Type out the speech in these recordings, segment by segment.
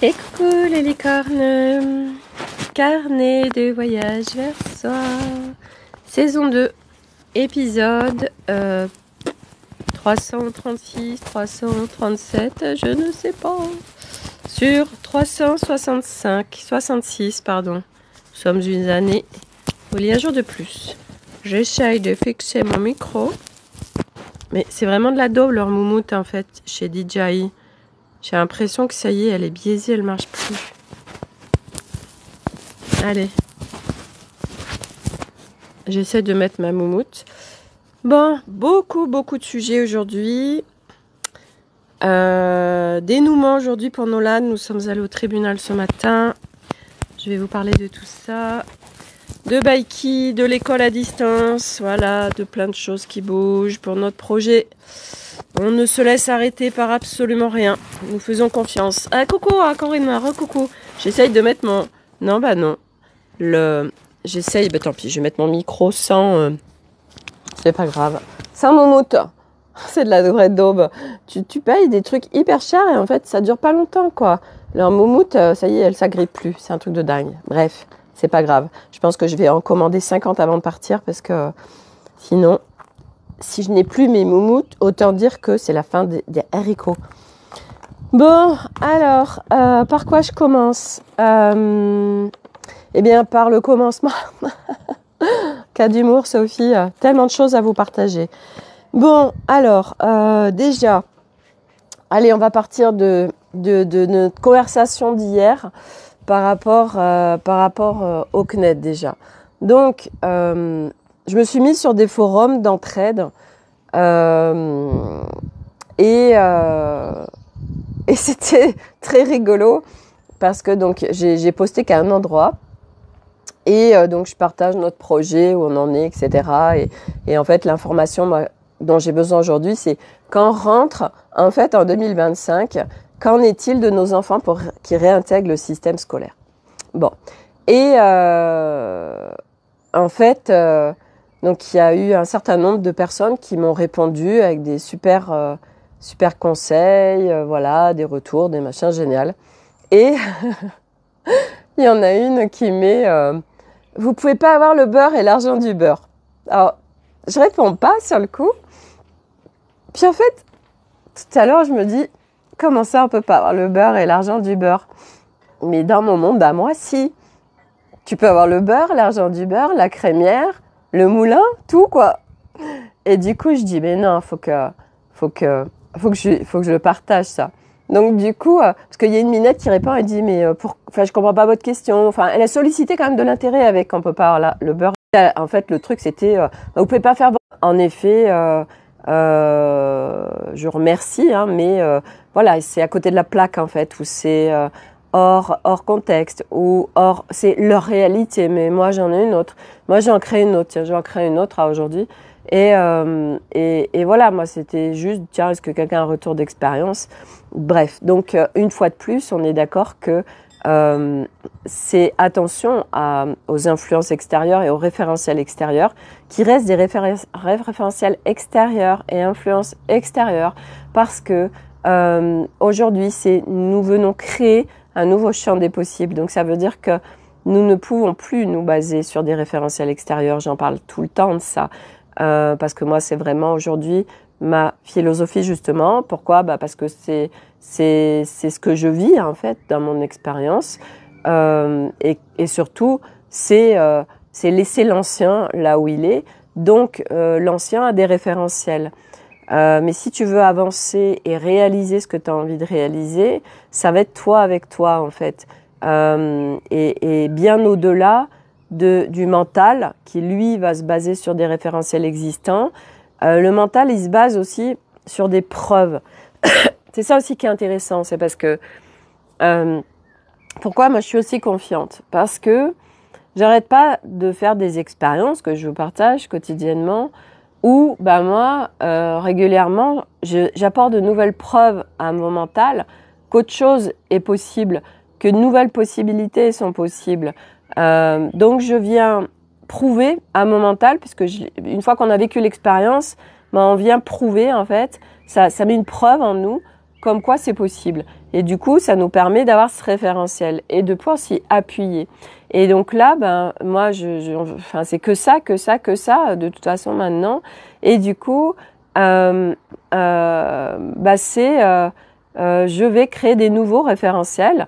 Et coucou les licornes, carnet de voyage vers soi, saison 2, épisode 336, 337, je ne sais pas, sur 66 pardon, nous sommes une année, il y a un jour de plus. J'essaye de fixer mon micro, mais c'est vraiment de la daube leur moumoute en fait, chez DJI. J'ai l'impression que ça y est, elle est biaisée, elle marche plus. Allez. J'essaie de mettre ma moumoute. Bon, beaucoup de sujets aujourd'hui. Dénouement aujourd'hui pour Nolan. Nous sommes allés au tribunal ce matin. Je vais vous parler de tout ça. De Baiki, de l'école à distance. Voilà, de plein de choses qui bougent pour notre projet. On ne se laisse arrêter par absolument rien. Nous faisons confiance. Ah, coucou, Corinne, re-coucou. J'essaye de mettre mon... Non, bah non. J'essaye, bah tant pis, je vais mettre mon micro sans... C'est pas grave. Sans moumoute. C'est de la vraie daube. Tu payes des trucs hyper chers et en fait, ça dure pas longtemps, quoi. Leur moumoute, ça y est, elle s'agrippe plus. C'est un truc de dingue. Bref, c'est pas grave. Je pense que je vais en commander 50 avant de partir parce que sinon... Si je n'ai plus mes moumoutes, autant dire que c'est la fin des haricots. Bon, alors, par quoi je commence Eh bien, par le commencement. Cas d'humour, Sophie. Tellement de choses à vous partager. Bon, alors, déjà, allez, on va partir de notre conversation d'hier par rapport au CNED déjà. Donc, je me suis mise sur des forums d'entraide et c'était très rigolo parce que donc j'ai posté qu'à un endroit et donc je partage notre projet, où on en est, etc. Et en fait, l'information dont j'ai besoin aujourd'hui, c'est quand on rentre en fait en 2025, qu'en est-il de nos enfants pour qu'ils réintègrent le système scolaire? Bon, et en fait... Donc, il y a eu un certain nombre de personnes qui m'ont répondu avec des super conseils, voilà, des retours, des machins génial. Et il y en a une qui met vous pouvez pas avoir le beurre et l'argent du beurre. Alors, je réponds pas sur le coup. Puis en fait, tout à l'heure, je me dis comment ça, on peut pas avoir le beurre et l'argent du beurre? Mais dans mon monde, bah moi, si. Tu peux avoir le beurre, l'argent du beurre, la crémière, le moulin, tout quoi. Et du coup, je dis mais non, faut que je partage ça. Donc du coup, parce qu'il y a une minette qui répond et dit mais je comprends pas votre question. Enfin, elle a sollicité quand même de l'intérêt avec on peut pas avoir le beurre. En fait, le truc c'était vous pouvez pas faire. En effet, je remercie, hein, mais voilà, c'est à côté de la plaque en fait où c'est hors contexte ou c'est leur réalité, mais moi j'en ai une autre. Moi j'en crée une autre, tiens, j'en crée une autre à aujourd'hui. Et voilà, moi c'était juste, tiens, est-ce que quelqu'un a un retour d'expérience? Bref, donc une fois de plus, on est d'accord que c'est attention aux influences extérieures et aux référentiels extérieurs, qui restent des référentiels extérieurs et influences extérieures, parce que aujourd'hui, nous venons créer un nouveau champ des possibles. Donc ça veut dire que nous ne pouvons plus nous baser sur des référentiels extérieurs. J'en parle tout le temps de ça. Parce que moi, c'est vraiment aujourd'hui ma philosophie, justement. Pourquoi? Parce que c'est ce que je vis, en fait, dans mon expérience. Et surtout, c'est laisser l'ancien là où il est. Donc, l'ancien a des référentiels. Mais si tu veux avancer et réaliser ce que tu as envie de réaliser, ça va être toi avec toi, en fait. Et bien au-delà du mental, qui lui va se baser sur des référentiels existants. Le mental, il se base aussi sur des preuves. C'est ça aussi qui est intéressant, c'est parce que pourquoi moi je suis aussi confiante? Parce que j'arrête pas de faire des expériences que je vous partage quotidiennement où moi régulièrement j'apporte de nouvelles preuves à mon mental qu'autre chose est possible, que de nouvelles possibilités sont possibles. Donc je viens prouver à mon mental, puisque une fois qu'on a vécu l'expérience, on vient prouver en fait, ça met une preuve en nous comme quoi c'est possible. Et du coup, ça nous permet d'avoir ce référentiel et de pouvoir s'y appuyer. Et donc là, ben moi, enfin, c'est que ça, de toute façon maintenant. Et du coup, je vais créer des nouveaux référentiels.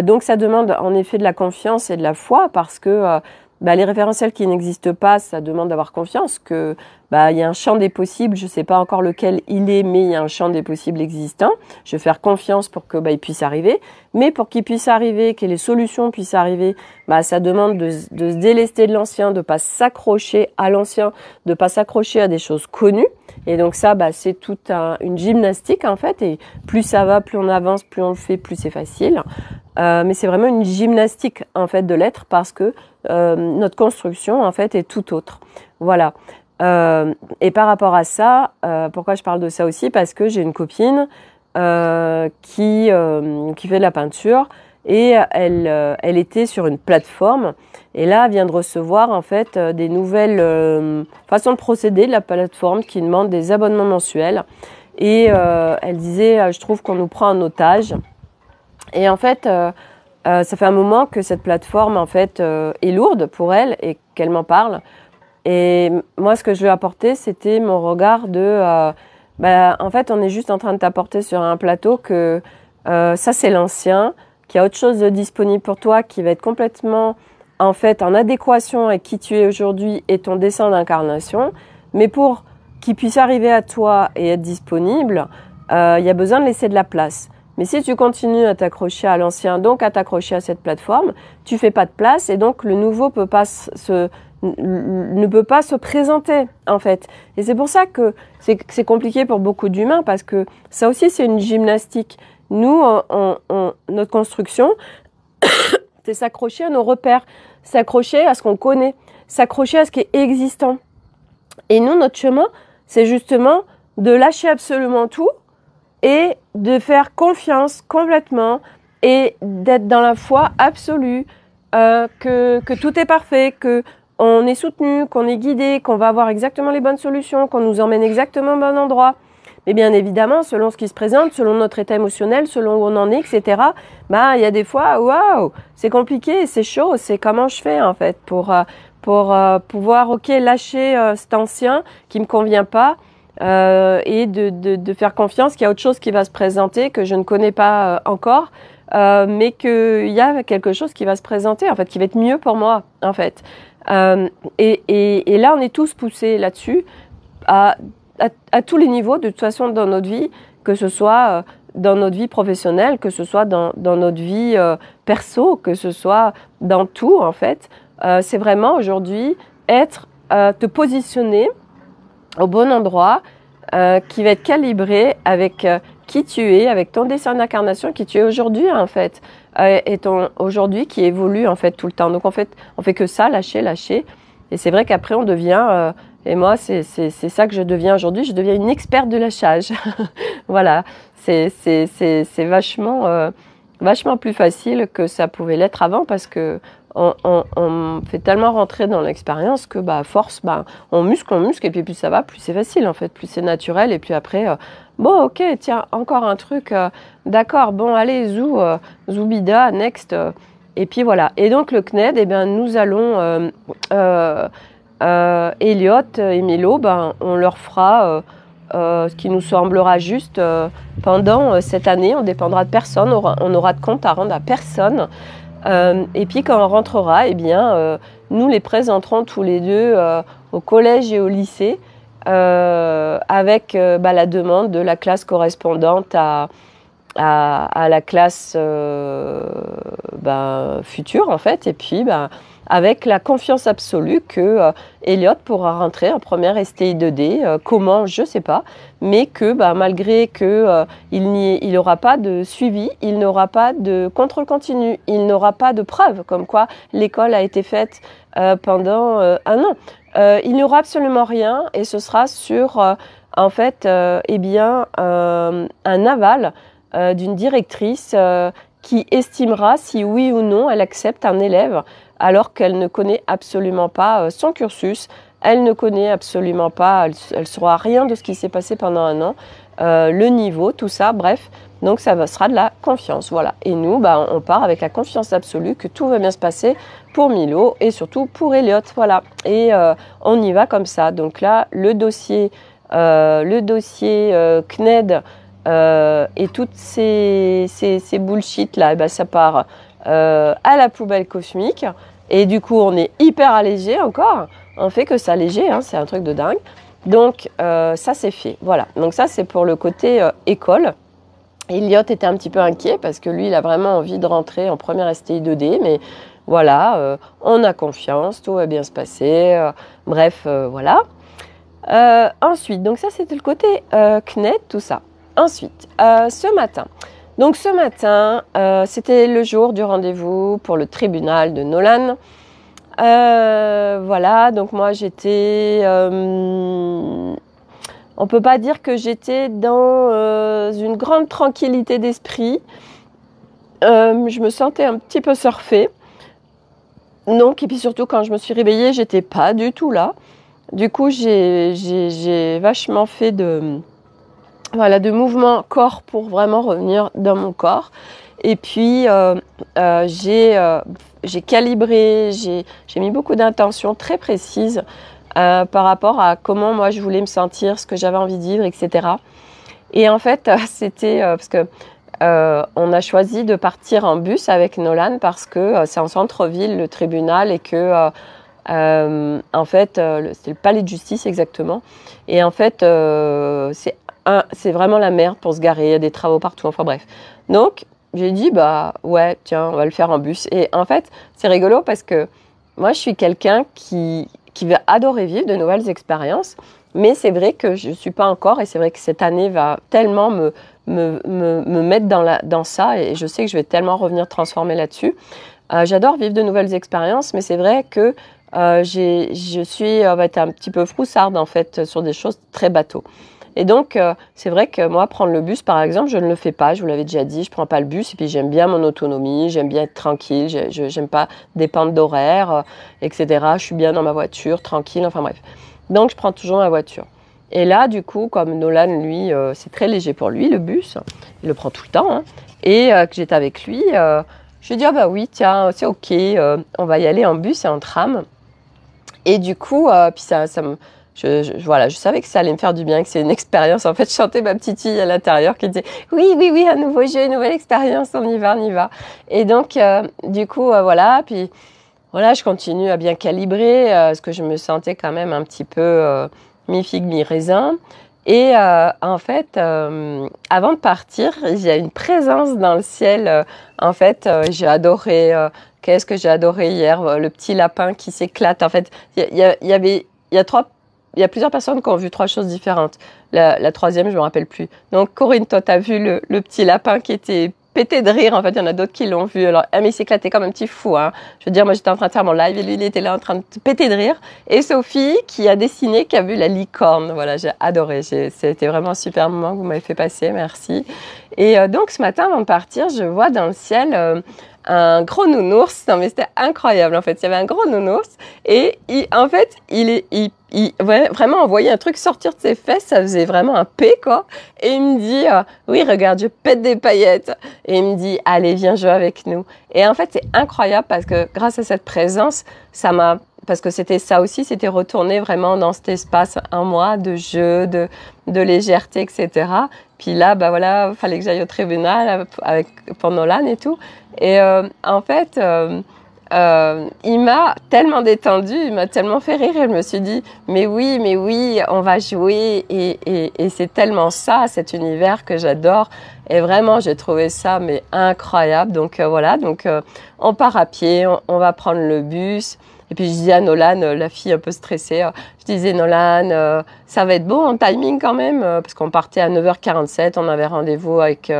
Donc ça demande en effet de la confiance et de la foi parce que les référentiels qui n'existent pas, ça demande d'avoir confiance que il y a un champ des possibles, je ne sais pas encore lequel il est, mais il y a un champ des possibles existants. Je vais faire confiance pour que il puisse arriver, mais pour qu'il puisse arriver, que les solutions puissent arriver, ça demande de se délester de l'ancien, de pas s'accrocher à l'ancien, de pas s'accrocher à des choses connues. Et donc ça, c'est toute une gymnastique en fait. Et plus ça va, plus on avance, plus on le fait, plus c'est facile. Mais c'est vraiment une gymnastique en fait de l'être parce que notre construction en fait est tout autre. Voilà. Et par rapport à ça, pourquoi je parle de ça aussi? Parce que j'ai une copine qui fait de la peinture et elle était sur une plateforme et là elle vient de recevoir en fait des nouvelles façons de procéder de la plateforme qui demande des abonnements mensuels et elle disait je trouve qu'on nous prend en otage et en fait ça fait un moment que cette plateforme en fait est lourde pour elle et qu'elle m'en parle. Et moi, ce que je lui ai apporté, c'était mon regard de... en fait, on est juste en train de t'apporter sur un plateau que ça, c'est l'ancien, qu'il y a autre chose de disponible pour toi qui va être complètement, en fait, en adéquation avec qui tu es aujourd'hui et ton dessin d'incarnation. Mais pour qu'il puisse arriver à toi et être disponible, il y a besoin de laisser de la place. Mais si tu continues à t'accrocher à l'ancien, donc à t'accrocher à cette plateforme, tu fais pas de place et donc le nouveau ne peut pas se présenter en fait. Et c'est pour ça que c'est compliqué pour beaucoup d'humains parce que ça aussi c'est une gymnastique. Nous, notre construction, c'est s'accrocher à nos repères, s'accrocher à ce qu'on connaît, s'accrocher à ce qui est existant. Et nous, notre chemin, c'est justement de lâcher absolument tout et de faire confiance complètement et d'être dans la foi absolue que tout est parfait, que on est soutenu, qu'on est guidé, qu'on va avoir exactement les bonnes solutions, qu'on nous emmène exactement au bon endroit. Mais bien évidemment, selon ce qui se présente, selon notre état émotionnel, selon où on en est, etc., il y a des fois, waouh, c'est compliqué, c'est chaud, c'est comment je fais en fait pour pouvoir, lâcher cet ancien qui me convient pas et de faire confiance qu'il y a autre chose qui va se présenter que je ne connais pas encore, mais qu'il y a quelque chose qui va se présenter en fait, qui va être mieux pour moi en fait. Et là, on est tous poussés là-dessus à tous les niveaux, de toute façon, dans notre vie, que ce soit dans notre vie professionnelle, que ce soit dans notre vie perso, que ce soit dans tout, en fait. C'est vraiment aujourd'hui te positionner au bon endroit, qui va être calibré avec qui tu es, avec ton dessin d'incarnation, qui tu es aujourd'hui, en fait. Et ton aujourd'hui qui évolue en fait tout le temps. Donc en fait, on fait que ça, lâcher. Et c'est vrai qu'après on devient, et moi c'est ça que je deviens aujourd'hui. Je deviens une experte de lâchage. Voilà, c'est vachement plus facile que ça pouvait l'être avant parce que on fait tellement rentrer dans l'expérience que à force on muscle et puis plus ça va, plus c'est facile en fait, plus c'est naturel et puis après bon ok tiens encore un truc d'accord bon allez zoubida next et puis voilà. Et donc le CNED nous allons Elliot et Milo on leur fera ce qui nous semblera juste pendant cette année. On dépendra de personne, on aura de compte à rendre à personne. Et puis quand on rentrera, nous les présenterons tous les deux au collège et au lycée avec la demande de la classe correspondante à la classe future en fait. Et puis avec la confiance absolue que Elliot pourra rentrer en première STI 2D. Comment, je ne sais pas, mais que malgré que il n'aura pas de suivi, il n'aura pas de contrôle continu, il n'aura pas de preuve comme quoi l'école a été faite pendant un an. Il n'y aura absolument rien et ce sera sur un aval d'une directrice qui estimera si oui ou non elle accepte un élève alors qu'elle ne connaît absolument pas son cursus, Elle ne connaît absolument pas, elle saura rien de ce qui s'est passé pendant un an, le niveau, tout ça, bref. Donc ça sera de la confiance, voilà. Et nous, bah, on part avec la confiance absolue que tout va bien se passer pour Milo et surtout pour Elliot, voilà. Et on y va comme ça. Donc là, le dossier CNED et toutes ces bullshit là, bah, ça part à la poubelle cosmique. Et du coup, on est hyper allégé encore. On fait que s'alléger, hein, c'est un truc de dingue. Donc ça, c'est fait, voilà. Donc ça, c'est pour le côté école. Elliot était un petit peu inquiet parce que lui, il a vraiment envie de rentrer en première STI 2D, mais voilà, on a confiance, tout va bien se passer, bref, voilà. Ensuite, donc ça c'était le côté CNED, tout ça. Ensuite, ce matin, c'était le jour du rendez-vous pour le tribunal de Nolan. Voilà, donc moi j'étais... on peut pas dire que j'étais dans une grande tranquillité d'esprit. Je me sentais un petit peu surfée. Donc, et puis surtout quand je me suis réveillée, j'étais pas du tout là. Du coup, j'ai vachement fait de mouvements corps pour vraiment revenir dans mon corps. Et puis, j'ai calibré, j'ai mis beaucoup d'intentions très précises par rapport à comment moi je voulais me sentir, ce que j'avais envie de vivre, etc. Et en fait, c'était parce que on a choisi de partir en bus avec Nolan parce que c'est en centre-ville le tribunal et que en fait c'est le palais de justice exactement. Et en fait c'est vraiment la merde pour se garer, il y a des travaux partout, enfin bref. Donc j'ai dit bah ouais tiens on va le faire en bus. Et en fait c'est rigolo parce que moi je suis quelqu'un qui va adorer vivre de nouvelles expériences, mais c'est vrai que je ne suis pas encore, et c'est vrai que cette année va tellement me mettre dans ça, et je sais que je vais tellement revenir transformer là-dessus. J'adore vivre de nouvelles expériences, mais c'est vrai que je suis va être un petit peu froussarde en fait sur des choses très bateau. Et donc, c'est vrai que moi, prendre le bus, par exemple, je ne le fais pas. Je vous l'avais déjà dit, je ne prends pas le bus. Et puis, j'aime bien mon autonomie, j'aime bien être tranquille, j'aime pas dépendre d'horaires, etc. Je suis bien dans ma voiture, tranquille, enfin bref. Donc, je prends toujours ma voiture. Et là, du coup, comme Nolan, lui, c'est très léger pour lui, le bus. Il le prend tout le temps. Hein, et que j'étais avec lui, je lui ai dit, ah bah oui, tiens, c'est OK, on va y aller en bus et en tram. Et du coup, puis ça me... Voilà, je savais que ça allait me faire du bien, que c'est une expérience. En fait, je chantais ma petite fille à l'intérieur qui disait « Oui, oui, oui, un nouveau jeu, une nouvelle expérience, on y va, on y va. » Et donc, du coup, voilà, puis voilà, je continue à bien calibrer, parce que je me sentais quand même un petit peu mi-figue, mi-raisin. Et en fait, avant de partir, il y a une présence dans le ciel. En fait, j'ai adoré... qu'est-ce que j'ai adoré hier, le petit lapin qui s'éclate. En fait, il y a plusieurs personnes qui ont vu 3 choses différentes. La troisième, je me rappelle plus. Donc, Corinne, toi, t'as vu le petit lapin qui était pété de rire. En fait, il y en a d'autres qui l'ont vu. Alors, mais il s'éclatait comme un petit fou, hein. Je veux dire, moi, j'étais en train de faire mon live et lui, il était là en train de péter de rire. Et Sophie, qui a dessiné, qui a vu la licorne. Voilà, j'ai adoré. C'était vraiment un super moment que vous m'avez fait passer. Merci. Et donc, ce matin, avant de partir, je vois dans le ciel... un gros nounours. Non, mais c'était incroyable, en fait. Il y avait un gros nounours et il vraiment, on voyait un truc sortir de ses fesses, ça faisait vraiment un P, quoi. Et il me dit, oui, regarde, je pète des paillettes. Et il me dit, allez, viens jouer avec nous. Et en fait, c'est incroyable parce que grâce à cette présence, parce que c'était ça aussi, c'était retourner vraiment dans cet espace, un mois de jeu, de légèreté, etc. Puis là, bah voilà, fallait que j'aille au tribunal pour Nolan et tout. Et en fait, il m'a tellement détendue, il m'a tellement fait rire et je me suis dit, mais oui, on va jouer et c'est tellement ça, cet univers que j'adore. Et vraiment, j'ai trouvé ça mais incroyable. Donc voilà, donc on part à pied, on va prendre le bus. Et puis je disais à Nolan, la fille un peu stressée, je disais Nolan, ça va être bon en timing quand même, parce qu'on partait à 9h47, on avait rendez-vous avec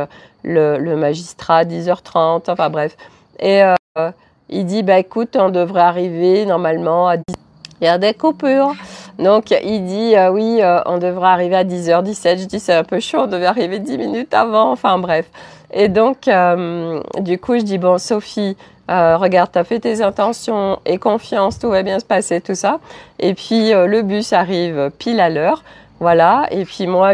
le magistrat à 10h30, enfin bref. Et il dit, bah écoute, on devrait arriver normalement à 10h. Il y a des coupures. Donc il dit, oui, on devrait arriver à 10h17. Je dis, c'est un peu chaud, on devait arriver 10 minutes avant, enfin bref. Et donc, du coup, je dis, bon, Sophie, regarde, t'as fait tes intentions et confiance, tout va bien se passer, tout ça. Et puis le bus arrive pile à l'heure, voilà. Et puis moi,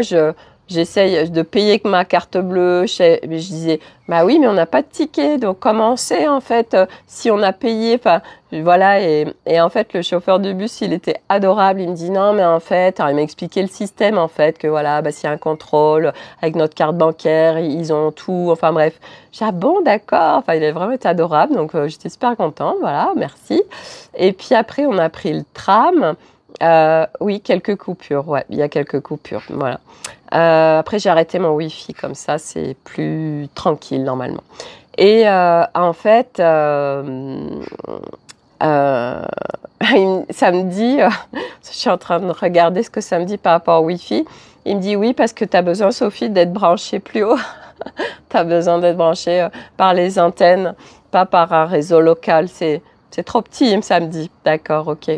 j'essaye de payer avec ma carte bleue. Je disais, bah oui, mais on n'a pas de ticket, donc comment on sait en fait si on a payé? Enfin, voilà. Et en fait, le chauffeur du bus, il était adorable. Il me dit non, mais en fait, alors, il m'a expliqué le système en fait, que voilà, bah s'il y a un contrôle avec notre carte bancaire, ils ont tout. Enfin bref, j'ai dit, ah bon, d'accord. Enfin, il a vraiment été adorable, donc j'étais super contente. Voilà, merci. Et puis après, on a pris le tram. Oui, quelques coupures. Ouais, il y a quelques coupures. Voilà. Après, j'ai arrêté mon Wi-Fi, comme ça, c'est plus tranquille normalement. Et en fait, ça me dit, je suis en train de regarder ce que ça me dit par rapport au Wi-Fi. Il me dit oui, parce que tu as besoin, Sophie, d'être branchée plus haut. Tu as besoin d'être branchée par les antennes, pas par un réseau local. C'est trop petit, ça me dit. D'accord, ok,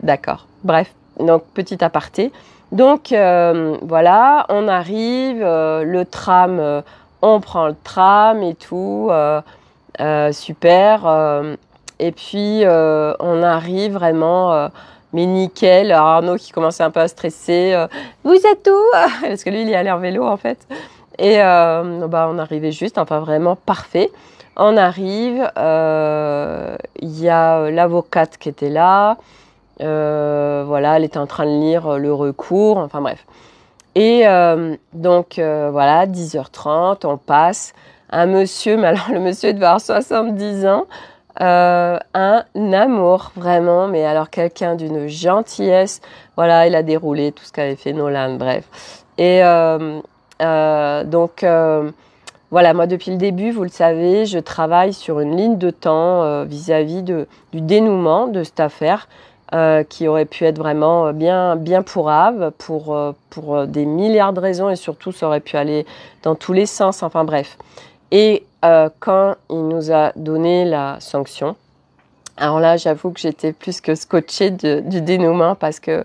d'accord. Bref, donc petit aparté. Donc voilà, on arrive, le tram, on prend le tram et tout, super. Et puis on arrive vraiment, mais nickel. Alors, Arnaud qui commençait un peu à stresser, vous êtes où? Parce que lui il y allait en vélo en fait. Et bah on arrivait juste, enfin vraiment parfait. On arrive, il y a l'avocate qui était là. Voilà, elle était en train de lire le recours, enfin bref. Et donc voilà, 10h30, on passe. Un monsieur, mais alors le monsieur devait avoir 70 ans, un amour vraiment, mais alors quelqu'un d'une gentillesse. Voilà, il a déroulé tout ce qu'avait fait Nolan, bref. Et donc voilà, moi depuis le début, vous le savez, je travaille sur une ligne de temps vis-à-vis du dénouement de cette affaire. Qui aurait pu être vraiment bien pourrave pour des milliards de raisons et surtout ça aurait pu aller dans tous les sens, enfin bref. Et quand il nous a donné la sanction, alors là j'avoue que j'étais plus que scotchée du dénouement parce que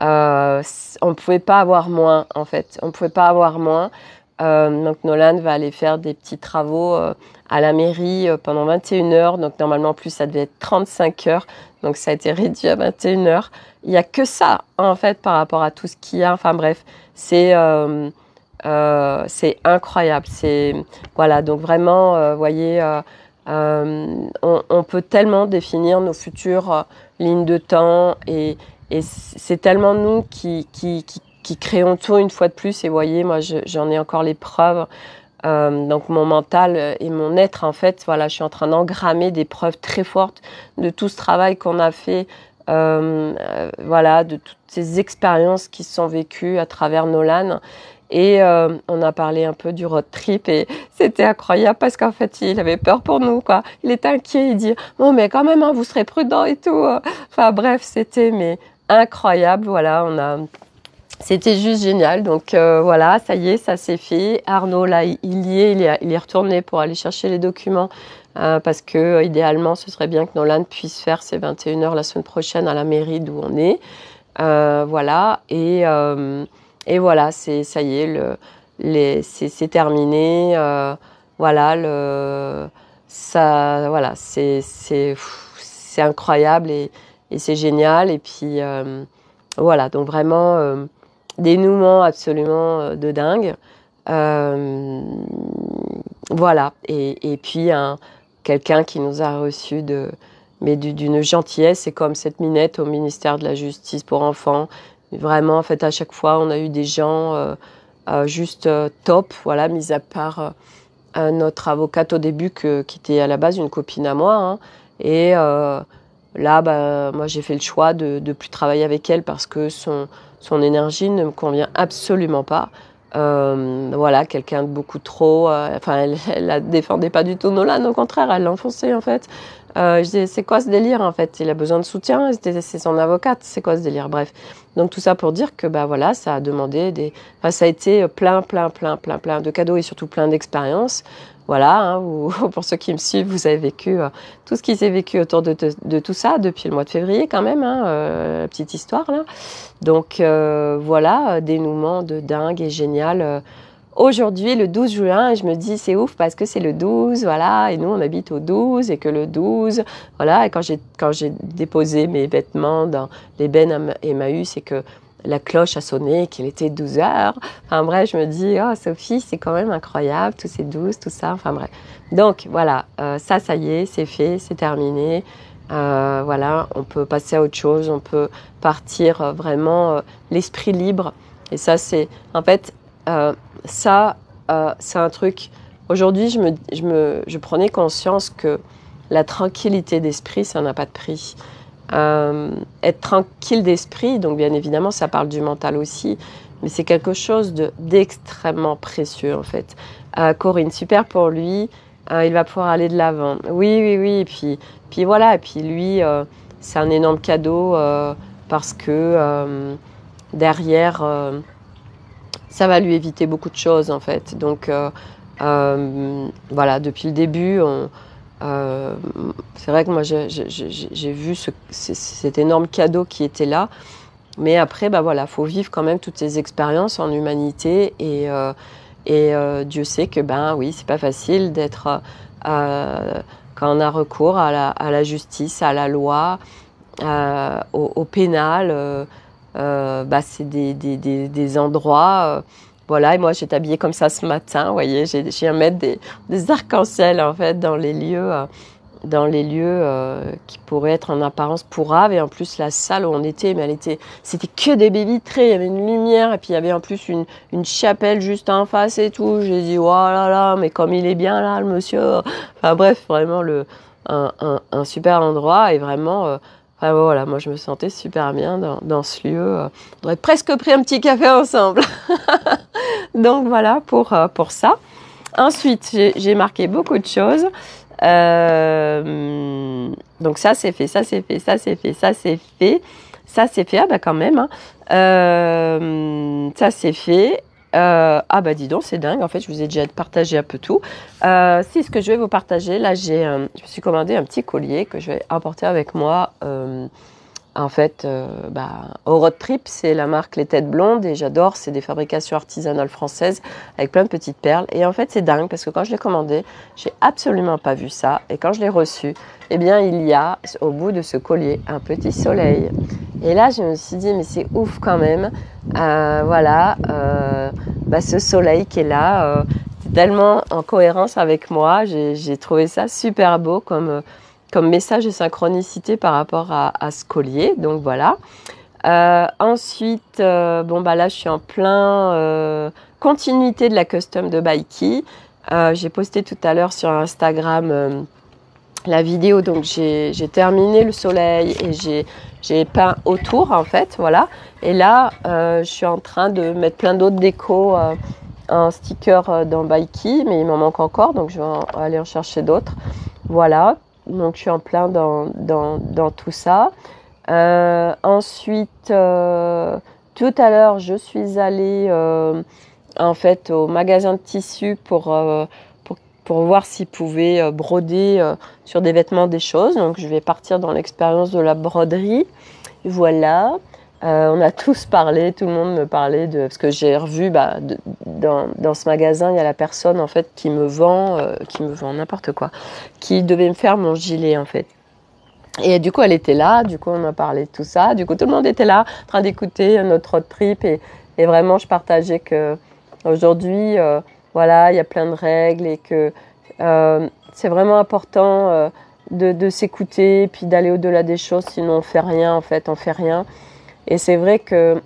on ne pouvait pas avoir moins en fait, on ne pouvait pas avoir moins. Donc Nolan va aller faire des petits travaux à la mairie pendant 21 heures. Donc normalement en plus ça devait être 35 heures. Donc ça a été réduit à 21 heures. Il n'y a que ça en fait par rapport à tout ce qu'il y a. Enfin bref, c'est incroyable. C'est voilà, donc vraiment, vous voyez, on peut tellement définir nos futures lignes de temps et c'est tellement nous qui créons tout une fois de plus. Et vous voyez, moi j'en ai encore les preuves. Donc mon mental et mon être, en fait, voilà, je suis en train d'engrammer des preuves très fortes de tout ce travail qu'on a fait, voilà, de toutes ces expériences qui sont vécues à travers Nolan. Et on a parlé un peu du road trip et c'était incroyable parce qu'en fait, il avait peur pour nous, quoi. Il était inquiet, il dit « Bon, mais quand même, hein, vous serez prudents et tout. » Enfin bref, c'était mais incroyable, voilà, c'était juste génial. Donc voilà, ça y est, ça s'est fait. Arnaud, là, il est retourné pour aller chercher les documents parce que idéalement, ce serait bien que Nolan puisse faire ses 21 heures la semaine prochaine à la mairie d'où on est. Voilà, et voilà, ça y est, c'est terminé. Voilà, voilà, c'est incroyable et c'est génial. Et puis voilà, donc vraiment dénouement absolument de dingue. Voilà, et puis quelqu'un qui nous a reçus d'une gentillesse, c'est comme cette Minette au ministère de la Justice pour enfants. Vraiment, en fait, à chaque fois, on a eu des gens juste top, voilà, mis à part notre avocate au début qui était à la base une copine à moi. Hein, et là, bah, moi, j'ai fait le choix de plus travailler avec elle parce que son énergie ne me convient absolument pas. Voilà, quelqu'un de beaucoup trop. Enfin, elle la défendait pas du tout Nolan, au contraire, elle l'enfonçait en fait. Je disais, c'est quoi ce délire en fait? Il a besoin de soutien, c'est son avocate, c'est quoi ce délire? Bref, donc tout ça pour dire que bah voilà, ça a demandé enfin, ça a été plein de cadeaux et surtout plein d'expériences. Voilà, hein, pour ceux qui me suivent, vous avez vécu tout ce qui s'est vécu autour de tout ça depuis le mois de février quand même, hein, petite histoire là. Donc voilà, dénouement de dingue et génial aujourd'hui, le 12 juin, et je me dis, c'est ouf parce que c'est le 12, voilà, et nous, on habite au 12, et que le 12, voilà, et quand j'ai déposé mes vêtements dans les bennes Emmaüs, et que la cloche a sonné, qu'il était 12 heures, enfin bref, je me dis, oh Sophie, c'est quand même incroyable, tous ces 12, tout ça, enfin bref. Donc, voilà, ça y est, c'est fait, c'est terminé. Voilà, on peut passer à autre chose, on peut partir vraiment l'esprit libre. Et ça, c'est, en fait, ça, c'est un truc. Aujourd'hui, je prenais conscience que la tranquillité d'esprit, ça n'a pas de prix. Être tranquille d'esprit, donc bien évidemment, ça parle du mental aussi, mais c'est quelque chose d'extrêmement précieux en fait. Corinne, super pour lui, il va pouvoir aller de l'avant. Oui, oui, oui, et puis voilà, et puis lui, c'est un énorme cadeau parce que derrière, ça va lui éviter beaucoup de choses en fait. Donc voilà, depuis le début, c'est vrai que moi j'ai vu cet énorme cadeau qui était là, mais après bah voilà, faut vivre quand même toutes ces expériences en humanité et Dieu sait que ben oui, c'est pas facile d'être quand on a recours à la justice, à la loi, au pénal. Bah, c'est des endroits. Voilà, et moi j'étais habillée comme ça ce matin. Vous voyez, j'ai à mettre des arcs-en-ciel en fait dans les lieux qui pourraient être en apparence pourraves. Et en plus la salle où on était, mais c'était que des baies vitrées. Il y avait une lumière et puis il y avait en plus une chapelle juste en face et tout. J'ai dit oh là là, mais comme il est bien là le monsieur. Enfin bref, vraiment un super endroit et vraiment. Enfin, voilà, moi je me sentais super bien dans ce lieu. On aurait presque pris un petit café ensemble. Donc voilà pour ça. Ensuite, j'ai marqué beaucoup de choses. Donc ça c'est fait, ça c'est fait, ça c'est fait, ça c'est fait. Ça c'est fait, ah bah quand même. Hein. Ça c'est fait. Ah bah dis donc, c'est dingue. En fait, je vous ai déjà partagé un peu tout. Si ce que je vais vous partager, là, je me suis commandé un petit collier que je vais apporter avec moi. En fait, au Road Trip, c'est la marque Les Têtes Blondes et j'adore. C'est des fabrications artisanales françaises avec plein de petites perles. Et en fait, c'est dingue parce que quand je l'ai commandé, j'ai absolument pas vu ça. Et quand je l'ai reçu, eh bien, il y a au bout de ce collier un petit soleil. Et là, je me suis dit, mais c'est ouf quand même. Voilà, ce soleil qui est là, c'est tellement en cohérence avec moi. J'ai trouvé ça super beau comme message de synchronicité par rapport à ce collier. Donc voilà. Ensuite, là, je suis en plein continuité de la custom de Baiki. J'ai posté tout à l'heure sur Instagram la vidéo. Donc j'ai terminé le soleil et j'ai peint autour en fait. Voilà. Et là, je suis en train de mettre plein d'autres décos en sticker dans Baiki, mais il m'en manque encore. Donc je vais aller en chercher d'autres. Voilà. Donc je suis en plein dans tout ça. Ensuite, tout à l'heure, je suis allée en fait au magasin de tissus pour voir s'ils pouvaient broder sur des vêtements des choses. Donc je vais partir dans l'expérience de la broderie. Voilà. On a tous parlé, tout le monde me parlait parce que j'ai revu dans ce magasin, il y a la personne en fait qui me vend n'importe quoi, qui devait me faire mon gilet en fait. Et du coup, elle était là, du coup, on a parlé de tout ça, du coup, tout le monde était là, en train d'écouter notre road trip et vraiment, je partageais que aujourd'hui, voilà, il y a plein de règles et que c'est vraiment important de s'écouter et puis d'aller au-delà des choses, sinon on fait rien en fait, on fait rien. Et c'est vrai que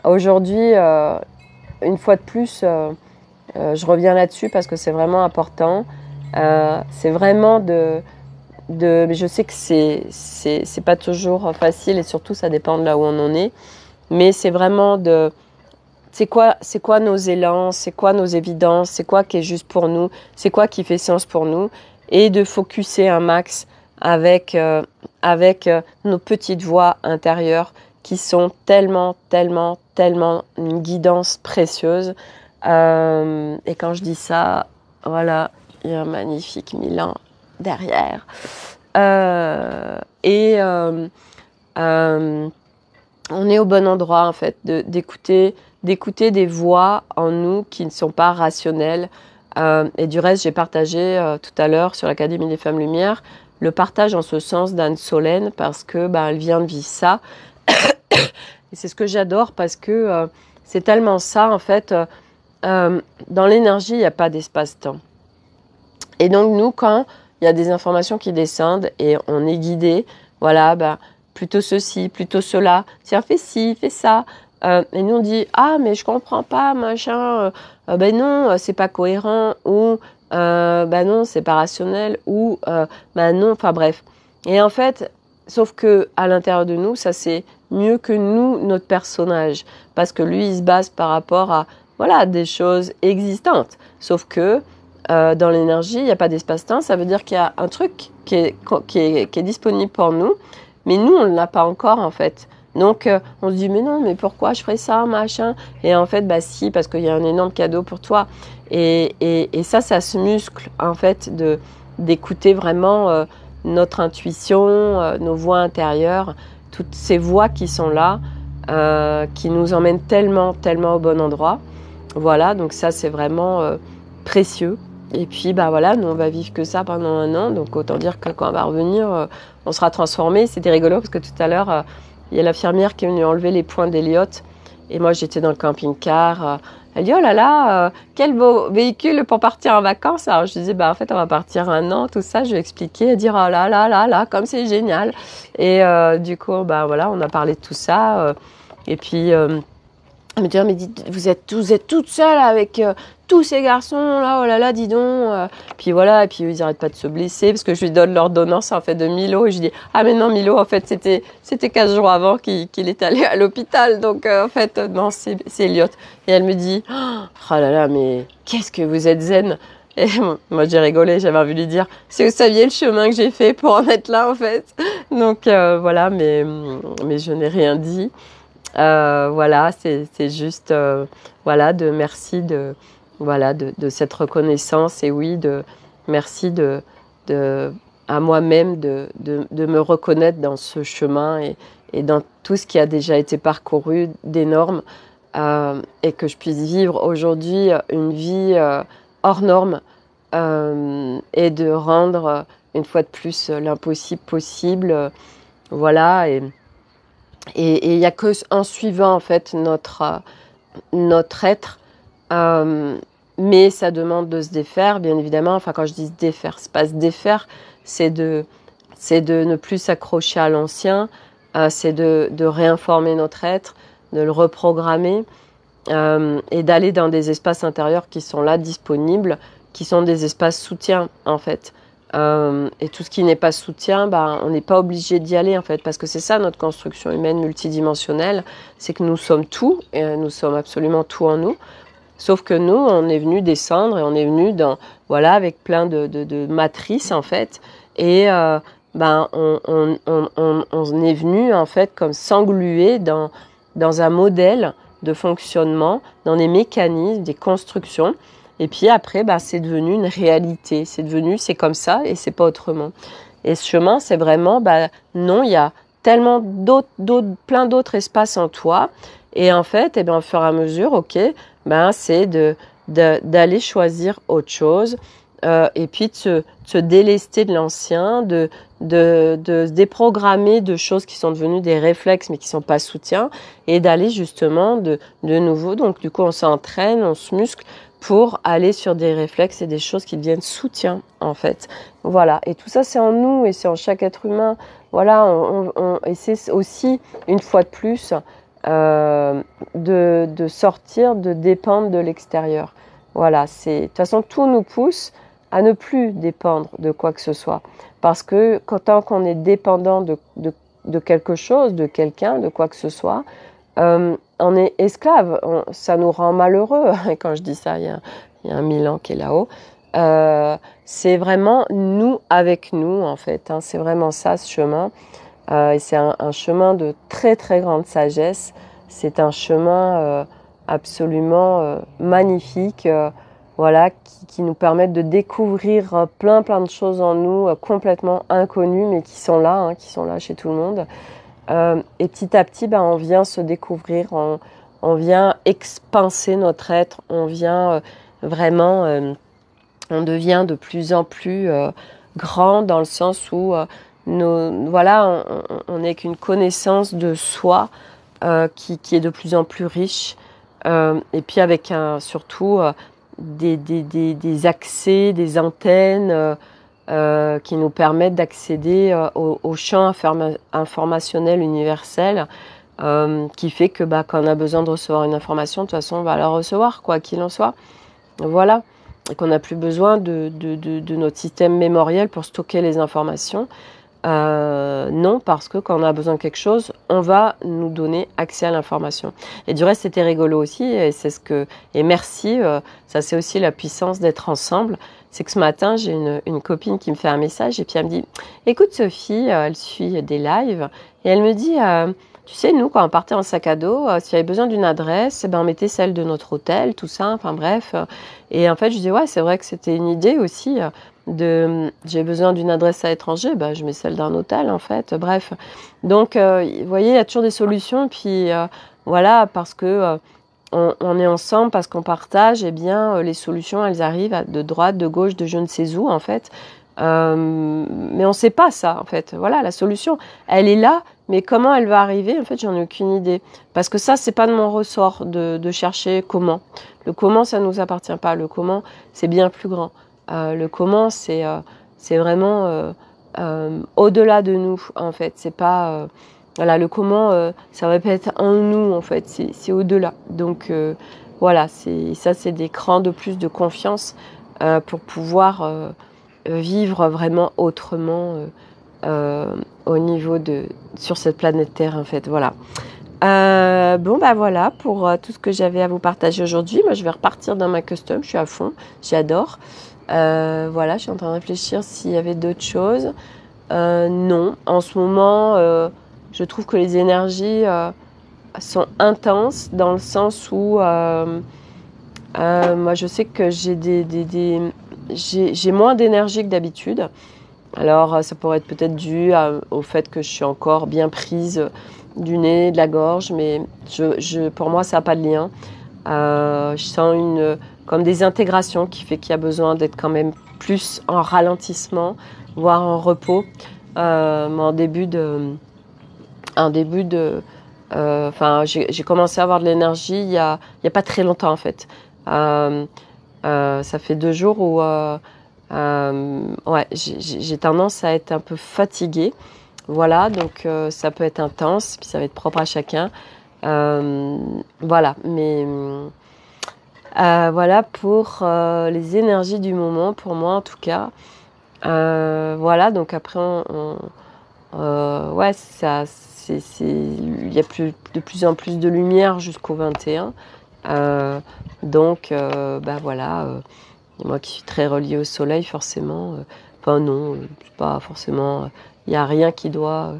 aujourd'hui, une fois de plus, je reviens là-dessus parce que c'est vraiment important. C'est vraiment je sais que c'est pas toujours facile et surtout ça dépend de là où on en est. Mais c'est vraiment c'est quoi nos élans, c'est quoi nos évidences, c'est quoi qui est juste pour nous, c'est quoi qui fait sens pour nous et de focuser un max avec nos petites voix intérieures qui sont tellement, tellement, tellement une guidance précieuse. Et quand je dis ça, voilà, il y a un magnifique Milan derrière. On est au bon endroit, en fait, d'écouter d'écouter des voix en nous qui ne sont pas rationnelles. Et du reste, j'ai partagé tout à l'heure sur l'Académie des Femmes Lumière le partage en ce sens d'Anne Solène parce que elle vient de vivre ça. Et c'est ce que j'adore parce que c'est tellement ça, en fait. Dans l'énergie, il n'y a pas d'espace-temps. Et donc, nous, quand il y a des informations qui descendent et on est guidé, voilà, plutôt ceci, plutôt cela, tiens, fais ci, fais ça. Et nous, on dit, ah, mais je comprends pas, machin, non, c'est pas cohérent, ou non, c'est pas rationnel, ou non, enfin bref. Et en fait, sauf que à l'intérieur de nous, ça c'est mieux que nous, notre personnage, parce que lui, il se base par rapport à, voilà, des choses existantes. Sauf que dans l'énergie, il n'y a pas d'espace-temps, ça veut dire qu'il y a un truc qui est disponible pour nous, mais nous, on ne l'a pas encore, en fait. Donc, on se dit, mais non, mais pourquoi je ferais ça, machin? Et en fait, si, parce qu'il y a un énorme cadeau pour toi. Et ça se muscle, en fait, d'écouter vraiment notre intuition, nos voix intérieures, toutes ces voix qui sont là, qui nous emmènent tellement, tellement au bon endroit. Voilà, donc ça, c'est vraiment précieux. Et puis, voilà, nous, on va vivre que ça pendant 1 an. Donc, autant dire que quand on va revenir, on sera transformé. C'était rigolo parce que tout à l'heure, il y a l'infirmière qui est venue enlever les points d'Eliott. Et moi, j'étais dans le camping-car. Elle dit, oh là là, quel beau véhicule pour partir en vacances. Alors, je disais, en fait, on va partir 1 an, tout ça. Je lui ai expliqué. Elle dit, oh là là là là, comme c'est génial. Et du coup, voilà, on a parlé de tout ça. Et puis, elle me dit, mais vous êtes toute seule avec tous ces garçons-là, oh là là, dis donc. Puis voilà, et puis ils n'arrêtent pas de se blesser, parce que je lui donne l'ordonnance, en fait, de Milo. Et je dis, ah mais non, Milo, en fait, c'était 15 jours avant qu'il est allé à l'hôpital. Donc, en fait, non, c'est Eliott. Et elle me dit, oh là là, mais qu'est-ce que vous êtes zen. Et moi, j'ai rigolé, j'avais envie de lui dire, si vous saviez le chemin que j'ai fait pour en être là, en fait. Donc, voilà, mais je n'ai rien dit. Voilà, c'est juste, voilà, merci de cette reconnaissance, et oui, merci à moi-même de me reconnaître dans ce chemin et dans tout ce qui a déjà été parcouru d'énorme, et que je puisse vivre aujourd'hui une vie hors norme, et de rendre une fois de plus l'impossible possible, voilà. Et il n'y a qu'en suivant, en fait, notre être, mais ça demande de se défaire, bien évidemment. Enfin, quand je dis se défaire, c'est pas se défaire, c'est de ne plus s'accrocher à l'ancien, c'est de réinformer notre être, de le reprogrammer, et d'aller dans des espaces intérieurs qui sont là, disponibles, qui sont des espaces soutiens, en fait. Et tout ce qui n'est pas soutien, on n'est pas obligé d'y aller, en fait, parce que c'est ça notre construction humaine multidimensionnelle, c'est que nous sommes tout, et nous sommes absolument tout en nous, sauf que nous, on est venu descendre, et on est venu avec plein de matrices, en fait, et on est venu, en fait, comme s'engluer dans un modèle de fonctionnement, dans des mécanismes, des constructions. Et puis après, c'est devenu une réalité. C'est comme ça et c'est pas autrement. Et ce chemin, c'est vraiment, non, il y a tellement plein d'autres espaces en toi. Et en fait, au fur et à mesure, c'est d'aller choisir autre chose, et puis de se délester de l'ancien, de se déprogrammer de choses qui sont devenues des réflexes mais qui sont pas soutiens, et d'aller justement de nouveau. Donc du coup, on s'entraîne, on se muscle pour aller sur des réflexes et des choses qui deviennent soutien, en fait. Voilà. Et tout ça, c'est en nous et c'est en chaque être humain. Voilà. Et c'est aussi, une fois de plus, de sortir, de dépendre de l'extérieur. Voilà. De toute façon, tout nous pousse à ne plus dépendre de quoi que ce soit. Parce que tant qu'on est dépendant de quelque chose, de quelqu'un, de quoi que ce soit, on est esclave, ça nous rend malheureux. Et quand je dis ça, il y a un Milan qui est là-haut. C'est vraiment nous avec nous, en fait. C'est vraiment ça, ce chemin. Et c'est un chemin de très, très grande sagesse. C'est un chemin absolument magnifique, qui nous permet de découvrir plein de choses en nous, complètement inconnues, mais qui sont là chez tout le monde. Et petit à petit, on vient se découvrir on vient expanser notre être, on vient vraiment, on devient de plus en plus grand dans le sens où voilà, on n'est qu'une connaissance de soi qui est de plus en plus riche et puis avec surtout des accès, des antennes qui nous permettent d'accéder au champ informationnel universel qui fait que quand on a besoin de recevoir une information, de toute façon on va la recevoir, quoi qu'il en soit. Voilà. Et qu'on n'a plus besoin de notre système mémoriel pour stocker les informations. Non, parce que quand on a besoin de quelque chose, on va nous donner accès à l'information. Et du reste, c'était rigolo aussi, et c'est et merci, ça c'est aussi la puissance d'être ensemble. C'est que ce matin, j'ai une copine qui me fait un message, et puis elle me dit, écoute Sophie, elle suit des lives, et elle me dit, tu sais, nous, quand on partait en sac à dos, s'il y avait besoin d'une adresse, on mettait celle de notre hôtel, tout ça, enfin bref. Et en fait, je dis, ouais, c'est vrai que c'était une idée aussi j'ai besoin d'une adresse à l'étranger, je mets celle d'un hôtel, en fait, bref. Donc, vous voyez, il y a toujours des solutions, puis voilà, parce que on est ensemble, parce qu'on partage, eh bien, les solutions, elles arrivent de droite, de gauche, de je ne sais où, en fait. Mais on ne sait pas ça, en fait. Voilà, la solution, elle est là, mais comment elle va arriver, en fait, j'en ai aucune idée. Parce que ça, c'est pas de mon ressort de chercher comment. Le comment, ça nous appartient pas. Le comment, c'est bien plus grand. Le comment, c'est vraiment au-delà de nous, en fait. C'est pas... voilà, le comment, ça va pas être en nous, en fait. C'est au-delà. Donc, voilà, ça, c'est des crans de plus de confiance pour pouvoir vivre vraiment autrement au niveau sur cette planète Terre, en fait. Voilà. Voilà pour tout ce que j'avais à vous partager aujourd'hui. Moi, je vais repartir dans ma custom. Je suis à fond. J'adore. Voilà, je suis en train de réfléchir s'il y avait d'autres choses. Non. En ce moment, je trouve que les énergies sont intenses dans le sens où moi, je sais que j'ai moins d'énergie que d'habitude. Alors, ça pourrait être peut-être dû au fait que je suis encore bien prise du nez, de la gorge, mais pour moi, ça n'a pas de lien. Je sens comme des intégrations qui fait qu'il y a besoin d'être quand même plus en ralentissement, voire en repos. En début de, j'ai commencé à avoir de l'énergie il y a pas très longtemps en fait. Ça fait 2 jours où j'ai tendance à être un peu fatiguée. Voilà, donc ça peut être intense, puis ça va être propre à chacun. Voilà, mais voilà pour les énergies du moment, pour moi en tout cas. Voilà, donc après, ça, il y a de plus en plus de lumière jusqu'au 21. Voilà, moi qui suis très reliée au soleil, forcément. Non, pas forcément. Il n'y a rien qui doit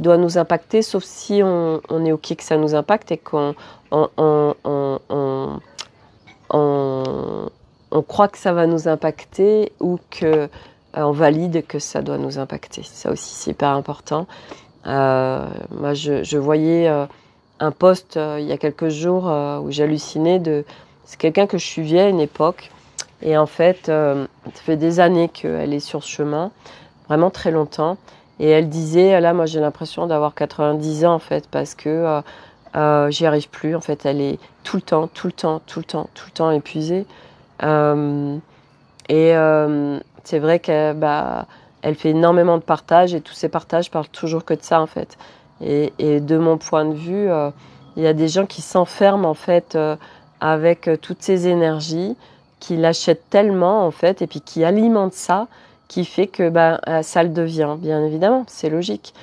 nous impacter, sauf si on est OK que ça nous impacte et qu'on on croit que ça va nous impacter ou que on valide que ça doit nous impacter. Ça aussi, c'est hyper important. Moi, je voyais un post il y a quelques jours où j'hallucinais c'est quelqu'un que je suivais à une époque. Et en fait, ça fait des années qu'elle est sur ce chemin, vraiment très longtemps. Et elle disait, là, moi, j'ai l'impression d'avoir 90 ans, en fait, parce que j'y arrive plus. En fait, elle est tout le temps épuisée. C'est vrai qu'elle elle fait énormément de partages et tous ces partages parlent toujours que de ça, en fait. Et de mon point de vue, il y a des gens qui s'enferment, en fait, avec toutes ces énergies, qui l'achètent tellement, en fait, et puis qui alimentent ça, qui fait que ça le devient, bien évidemment, c'est logique.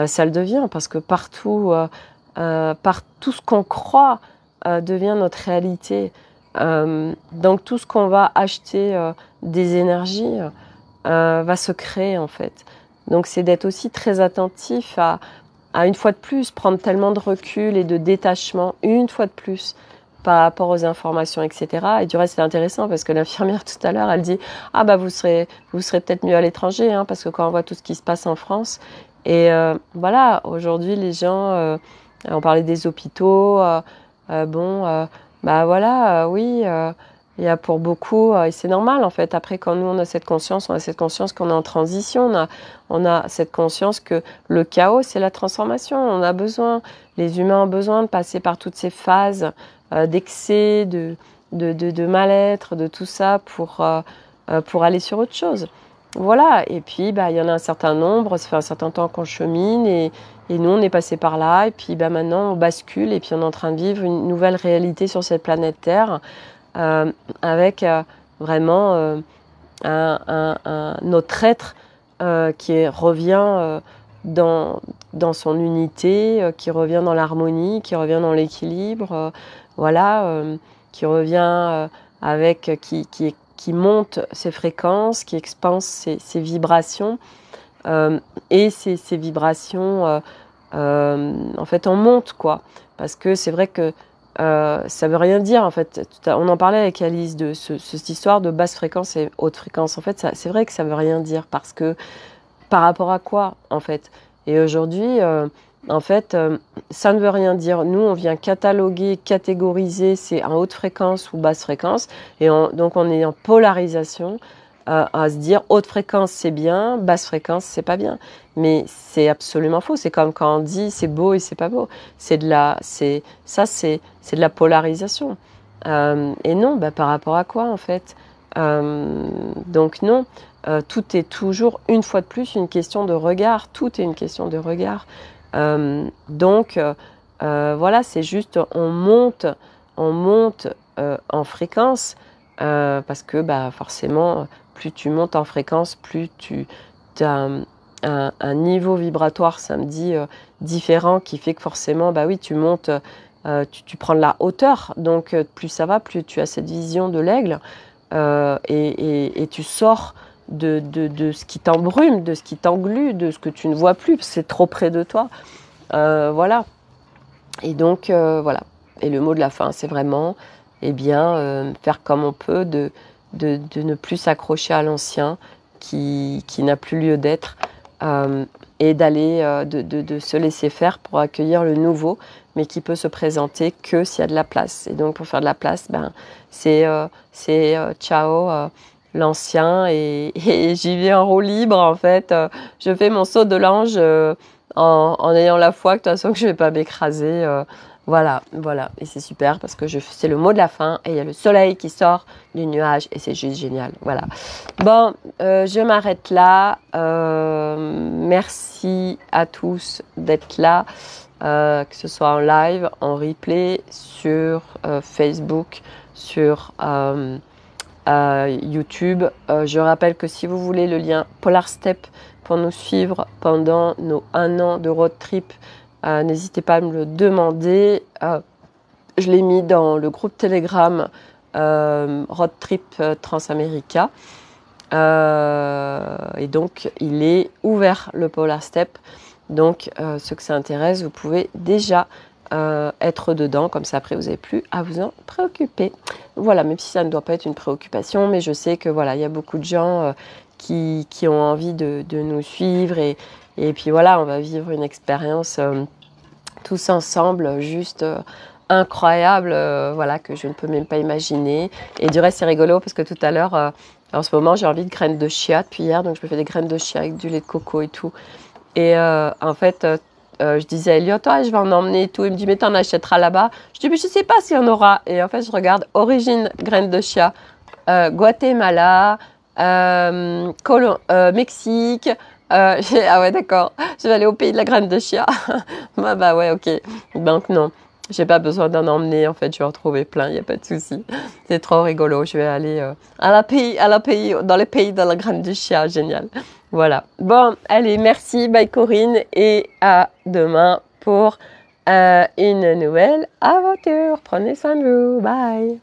Ça le devient parce que partout, par tout ce qu'on croit devient notre réalité. Donc tout ce qu'on va acheter des énergies va se créer en fait. Donc c'est d'être aussi très attentif à une fois de plus prendre tellement de recul et de détachement une fois de plus par rapport aux informations, etc. Et du reste, c'est intéressant parce que l'infirmière tout à l'heure, elle dit vous serez peut-être mieux à l'étranger, hein, parce que quand on voit tout ce qui se passe en France. Et voilà, aujourd'hui, les gens, on parlait des hôpitaux, Oui, il y a pour beaucoup, et c'est normal en fait. Après, quand nous on a cette conscience qu'on est en transition, on a cette conscience que le chaos, c'est la transformation. On a besoin, les humains ont besoin de passer par toutes ces phases d'excès, de mal-être, de tout ça pour aller sur autre chose. Voilà, et puis il y en a un certain nombre, ça fait un certain temps qu'on chemine et nous on est passé par là et puis maintenant on bascule et puis on est en train de vivre une nouvelle réalité sur cette planète Terre avec vraiment notre être qui revient dans son unité, qui revient dans l'harmonie, qui revient dans l'équilibre, qui revient qui monte ses fréquences, qui expanse ses vibrations. Et ces vibrations, en fait, on monte, quoi. Parce que c'est vrai que ça veut rien dire, en fait. On en parlait avec Alice de cette histoire de basse fréquence et haute fréquence. En fait, c'est vrai que ça veut rien dire parce que par rapport à quoi, en fait. Et aujourd'hui, en fait, ça ne veut rien dire. Nous, on vient cataloguer, catégoriser, c'est en haute fréquence ou basse fréquence. Et donc, on est en polarisation à se dire haute fréquence, c'est bien, basse fréquence, c'est pas bien. Mais c'est absolument faux. C'est comme quand on dit c'est beau et c'est pas beau. C'est de la polarisation. Et non, par rapport à quoi, en fait donc non. Tout est toujours, une fois de plus, une question de regard. Tout est une question de regard. C'est juste, on monte en fréquence parce que forcément, plus tu montes en fréquence, plus tu as un niveau vibratoire, ça me dit, différent qui fait que forcément, oui, tu montes, tu prends de la hauteur. Donc, plus ça va, plus tu as cette vision de l'aigle et tu sors de ce qui t'embrume, de ce qui t'englue, de ce que tu ne vois plus, parce que c'est trop près de toi. Voilà. Et donc, voilà. Et le mot de la fin, c'est vraiment, faire comme on peut, de ne plus s'accrocher à l'ancien qui n'a plus lieu d'être, et d'aller, de se laisser faire pour accueillir le nouveau, mais qui peut se présenter que s'il y a de la place. Et donc, pour faire de la place, c'est ciao l'ancien et j'y vais en roue libre en fait. Je fais mon saut de l'ange en ayant la foi que de toute façon que je vais pas m'écraser. Voilà. Et c'est super parce que c'est le mot de la fin et il y a le soleil qui sort du nuage et c'est juste génial. Voilà. Bon, je m'arrête là. Merci à tous d'être là, que ce soit en live, en replay, sur Facebook, sur YouTube. Je rappelle que si vous voulez le lien Polar Step pour nous suivre pendant nos 1 an de road trip, n'hésitez pas à me le demander. Je l'ai mis dans le groupe Telegram Road Trip Transamerica. Et donc, il est ouvert, le Polar Step. Donc, ceux que ça intéresse, vous pouvez déjà être dedans. Comme ça, après, vous n'avez plus à vous en préoccuper. Voilà, même si ça ne doit pas être une préoccupation, mais je sais que voilà, il y a beaucoup de gens qui ont envie de nous suivre. Et puis voilà, on va vivre une expérience tous ensemble, juste incroyable, que je ne peux même pas imaginer. Et du reste, c'est rigolo parce que tout à l'heure, en ce moment, j'ai envie de graines de chia depuis hier, donc je me fais des graines de chia avec du lait de coco et tout. Et en fait, je disais à Elliot, je vais en emmener et tout. Il me dit, mais t'en achèteras là-bas. Je dis, mais je sais pas s'il y en aura. Et en fait, je regarde origine graines de chia, Guatemala, Mexique. Ah ouais, d'accord. Je vais aller au pays de la graine de chia. Ouais, ok. Donc non, j'ai pas besoin d'en emmener. En fait, je vais en trouver plein. Il y a pas de souci. C'est trop rigolo. Je vais aller dans les pays de la graine de chia. Génial. Voilà. Bon, allez, merci. Bye Corinne et à demain pour une nouvelle aventure. Prenez soin de vous. Bye.